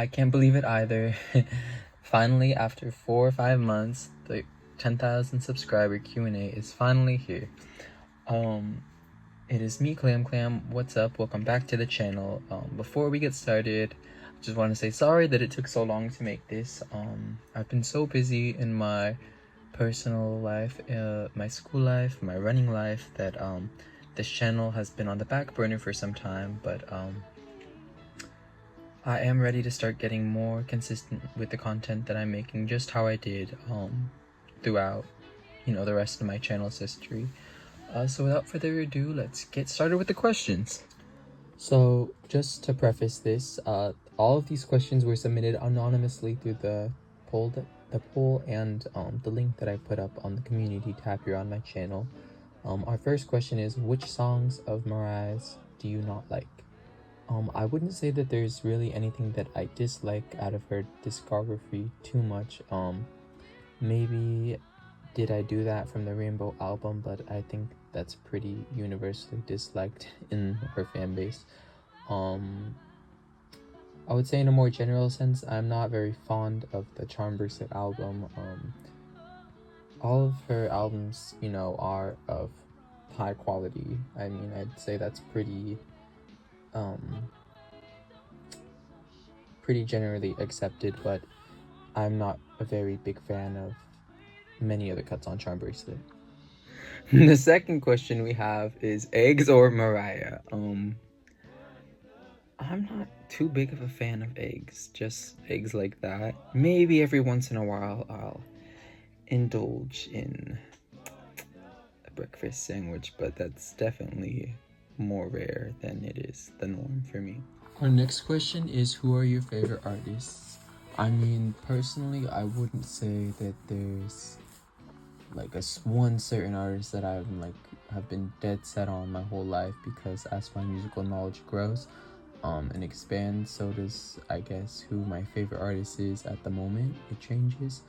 I can't believe it either. Finally, after 4 or 5 months, the 10,000 subscriber Q&A is finally here. It is me, Clam Clam. What's up? Welcome back to the channel. Before we get started, I just want to say sorry that it took so long to make this. I've been so busy in my personal life, my school life, my running life, that this channel has been on the back burner for some time, but I am ready to start getting more consistent with the content that I'm making, just how I did throughout, the rest of my channel's history. So without further ado, let's get started with the questions. So just to preface this, all of these questions were submitted anonymously through the poll and the link that I put up on the community tab here on my channel. Our first question is, which songs of Mariah's do you not like? I wouldn't say that there's really anything that I dislike out of her discography too much. Maybe Did I Do That from the Rainbow album, but I think that's pretty universally disliked in her fan base. I would say in a more general sense, I'm not very fond of the Charm Bracelet album. All of her albums, are of high quality. I mean, I'd say that's pretty generally accepted, but I'm not a very big fan of many other cuts on Charm Bracelet. The second question we have is eggs or Mariah. I'm not too big of a fan of eggs, just eggs like that. Maybe every once in a while I'll indulge in a breakfast sandwich, but that's definitely more rare than it is the norm for me. Our next question is, who are your favorite artists? I mean, personally, I wouldn't say that there's like one certain artist that have been dead set on my whole life, because as my musical knowledge grows and expands, so does, I guess, who my favorite artist is at the moment. It changes.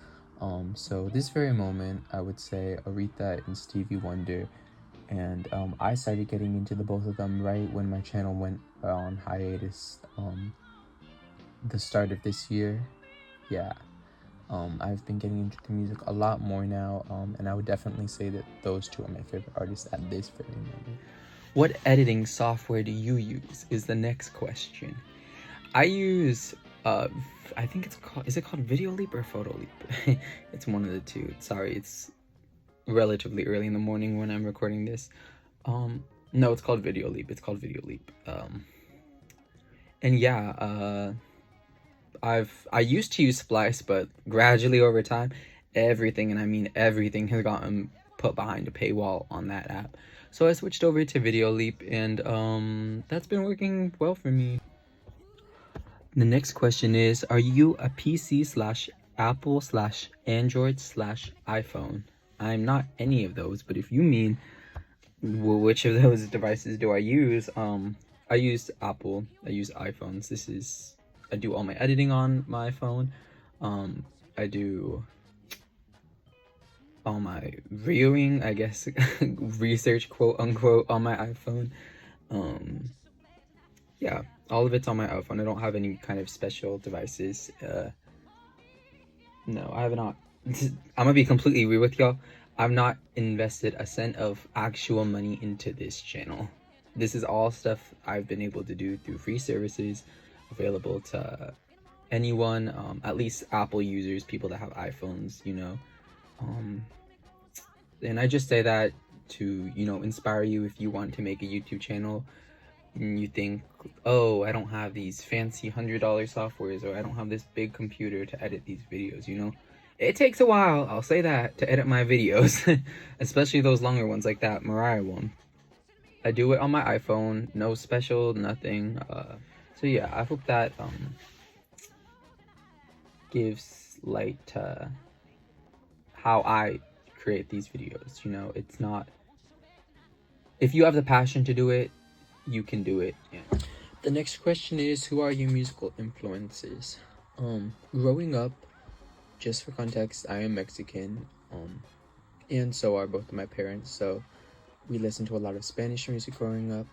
So this very moment, I would say Aretha and Stevie Wonder. And I started getting into the both of them right when my channel went on hiatus, the start of this year. Yeah. I've been getting into the music a lot more now, and I would definitely say that those two are my favorite artists at this very moment. What editing software do you use is the next question. I use, I think is it called Video Leap or Photo Leap? It's one of the two. Sorry, it's relatively early in the morning when I'm recording this. No, it's called Video Leap. And yeah, I used to use Splice, but gradually over time, everything, and I mean everything, has gotten put behind a paywall on that app. So I switched over to Video Leap, and that's been working well for me. The next question is, are you a PC/Apple/Android/iPhone? I'm not any of those, but if you mean which of those devices do I use, I use Apple. I use iPhones. I do all my editing on my phone. I do all my viewing, I guess, research, quote unquote, on my iPhone. Yeah, all of it's on my iPhone. I don't have any kind of special devices. No, I have not. I'm gonna be completely real with y'all. I've not invested a cent of actual money into this channel. This is all stuff I've been able to do through free services available to anyone, at least Apple users, people that have iPhones, and I just say that to, inspire you if you want to make a YouTube channel and you think, oh, I don't have these fancy $100 softwares, or I don't have this big computer to edit these videos, It takes a while, I'll say that, to edit my videos, especially those longer ones like that Mariah one. I do it on my iPhone, no special, nothing. So yeah, I hope that gives light to how I create these videos. It's not, if you have the passion to do it, you can do it. Yeah. The next question is, who are your musical influences? Growing up, just for context, I am Mexican, and so are both of my parents, so we listened to a lot of Spanish music growing up.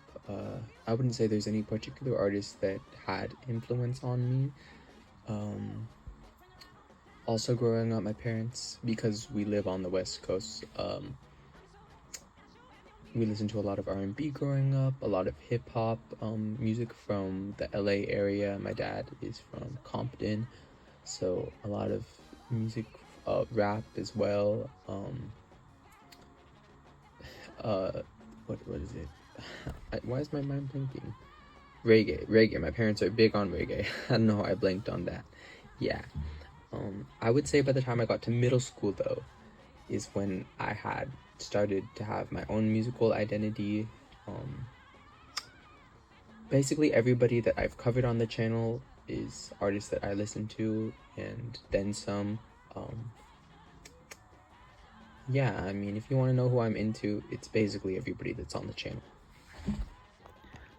I wouldn't say there's any particular artist that had influence on me. Also growing up, my parents, because we live on the West Coast, we listened to a lot of R&B growing up, a lot of hip-hop music from the LA area. My dad is from Compton, so a lot of music, rap as well. What is it? Why is my mind blinking? Reggae. My parents are big on reggae. I don't know how I blanked on that. Yeah. I would say by the time I got to middle school, though, is when I had started to have my own musical identity. Basically, everybody that I've covered on the channel is artists that I listen to, and then some. Yeah, I mean, if you want to know who I'm into, it's basically everybody that's on the channel.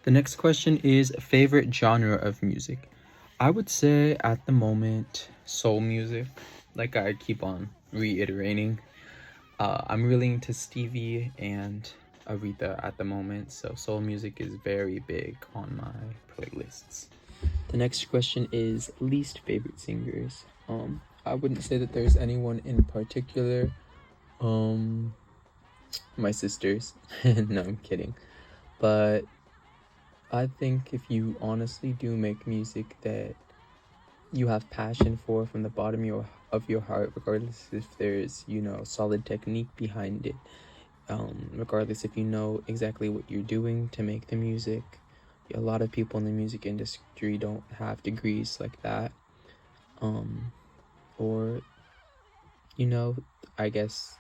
The next question is favorite genre of music. I would say at the moment, soul music, like I keep on reiterating. I'm really into Stevie and Aretha at the moment, so soul music is very big on my playlists. The next question is least favorite singers. I wouldn't say that there's anyone in particular. My sisters. No, I'm kidding. But I think if you honestly do make music that you have passion for from the bottom of your heart, regardless if there's, solid technique behind it, regardless if you know exactly what you're doing to make the music. A lot of people in the music industry don't have degrees like that. Or, I guess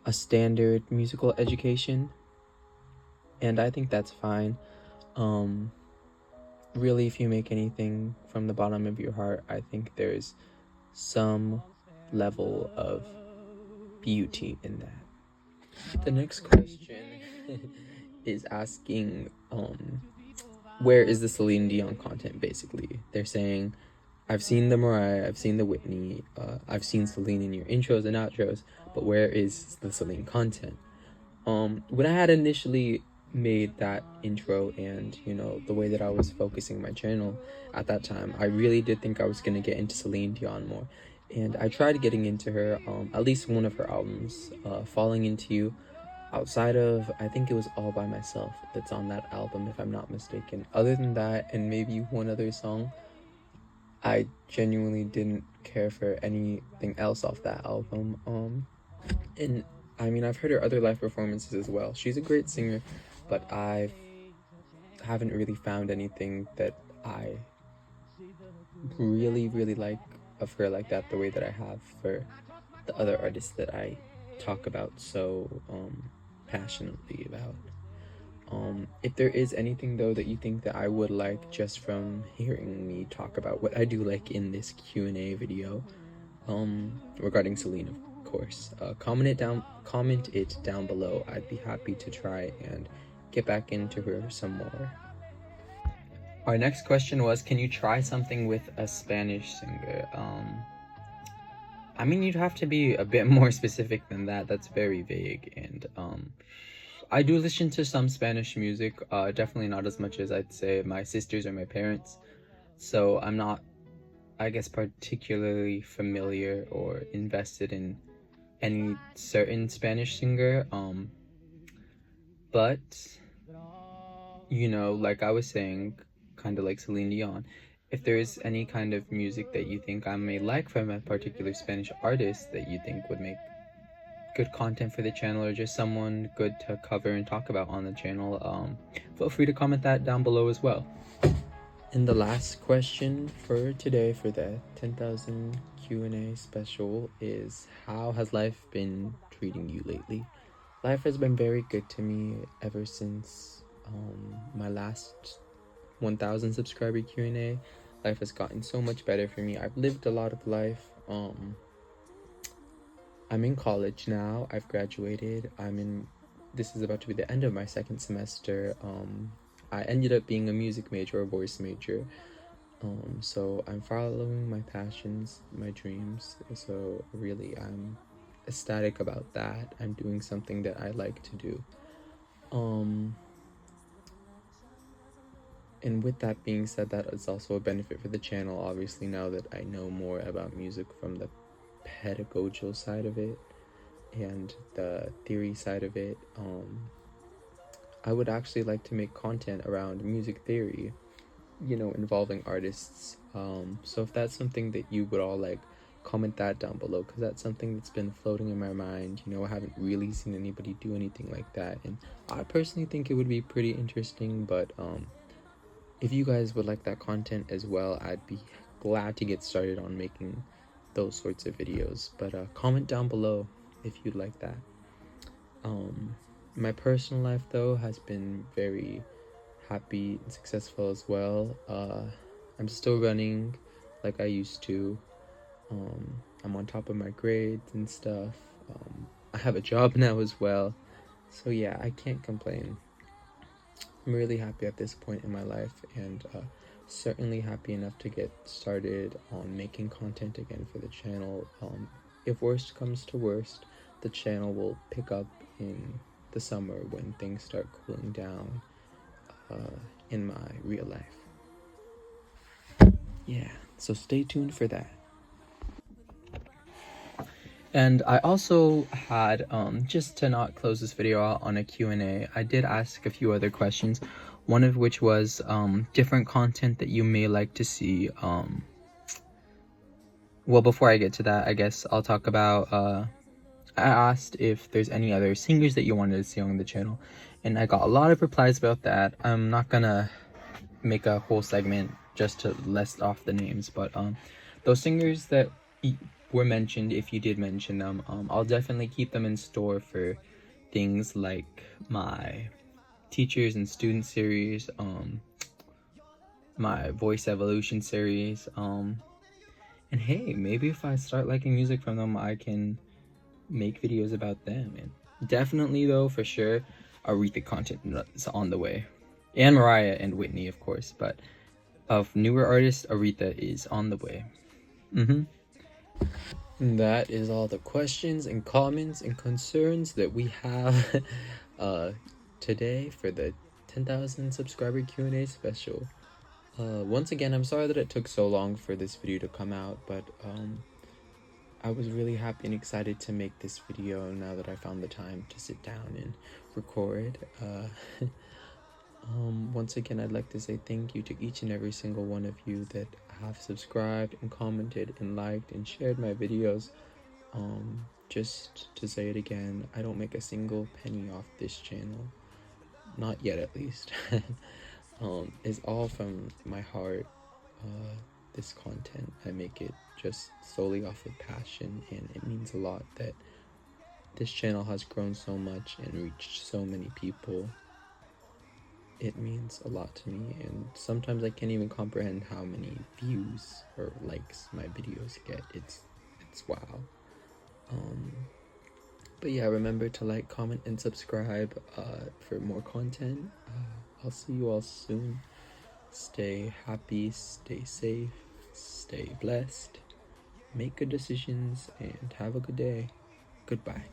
a standard musical education. And I think that's fine. Really, if you make anything from the bottom of your heart, I think there's some level of beauty in that. The next question is asking, where is the Celine Dion content, basically? They're saying, I've seen the Mariah, I've seen the Whitney, I've seen Celine in your intros and outros, but where is the Celine content? When I had initially made that intro and, the way that I was focusing my channel at that time, I really did think I was going to get into Celine Dion more. And I tried getting into her, at least one of her albums, Falling Into You. Outside of, I think it was All By Myself that's on that album, if I'm not mistaken. Other than that, and maybe one other song, I genuinely didn't care for anything else off that album. And I mean, I've heard her other live performances as well. She's a great singer, but I haven't really found anything that I really, really like of her like that, the way that I have for the other artists that I talk about so passionately about. If there is anything though that you think that I would like just from hearing me talk about what I do like in this Q&A video, regarding Celine, of course, comment it down below. I'd be happy to try and get back into her some more. Our next question was, can you try something with a Spanish singer? I mean, you'd have to be a bit more specific than that. That's very vague. And I do listen to some Spanish music, definitely not as much as I'd say my sisters or my parents. So I'm not, I guess, particularly familiar or invested in any certain Spanish singer. But, like I was saying, kind of like Celine Dion, if there is any kind of music that you think I may like from a particular Spanish artist that you think would make good content for the channel, or just someone good to cover and talk about on the channel, feel free to comment that down below as well. And the last question for today, for the 10,000 Q&A special, is how has life been treating you lately? Life has been very good to me ever since my last 1,000 subscriber Q&A. Life has gotten so much better for me. I've lived a lot of life. I'm in college now. I've graduated. This is about to be the end of my second semester. I ended up being a music major, a voice major. So I'm following my passions, my dreams. So really, I'm ecstatic about that. I'm doing something that I like to do. And with that being said, that is also a benefit for the channel, obviously, now that I know more about music from the pedagogical side of it and the theory side of it. I would actually like to make content around music theory, involving artists. So if that's something that you would all like, comment that down below, because that's something that's been floating in my mind. I haven't really seen anybody do anything like that, and I personally think it would be pretty interesting. But if you guys would like that content as well, I'd be glad to get started on making those sorts of videos. But comment down below if you'd like that. My personal life, though, has been very happy and successful as well. I'm still running like I used to. I'm on top of my grades and stuff. I have a job now as well. So yeah, I can't complain. I'm really happy at this point in my life, and certainly happy enough to get started on making content again for the channel. If worst comes to worst, the channel will pick up in the summer when things start cooling down in my real life. Yeah, so stay tuned for that. And I also had, just to not close this video out on a Q&A, I did ask a few other questions, one of which was different content that you may like to see. Well, before I get to that, I guess I'll talk about, I asked if there's any other singers that you wanted to see on the channel, and I got a lot of replies about that. I'm not gonna make a whole segment just to list off the names, but those singers that were mentioned, if you did mention them, I'll definitely keep them in store for things like my teachers and student series, my voice evolution series, and hey, maybe if I start liking music from them, I can make videos about them. And definitely, though, for sure, Aretha content is on the way, and Mariah and Whitney, of course, but of newer artists, Aretha is on the way. That is all the questions and comments and concerns that we have today for the 10,000 subscriber Q&A special. Once again, I'm sorry that it took so long for this video to come out, but I was really happy and excited to make this video now that I found the time to sit down and record. Once again, I'd like to say thank you to each and every single one of you that have subscribed and commented and liked and shared my videos. Just to say it again, I don't make a single penny off this channel. Not yet, at least. It's all from my heart. This content, I make it just solely off of passion, and it means a lot that this channel has grown so much and reached so many people. It means a lot to me, and sometimes I can't even comprehend how many views or likes my videos get. It's wow. But yeah, remember to like, comment, and subscribe for more content. I'll see you all soon. Stay happy, stay safe, stay blessed, make good decisions, and have a good day. Goodbye.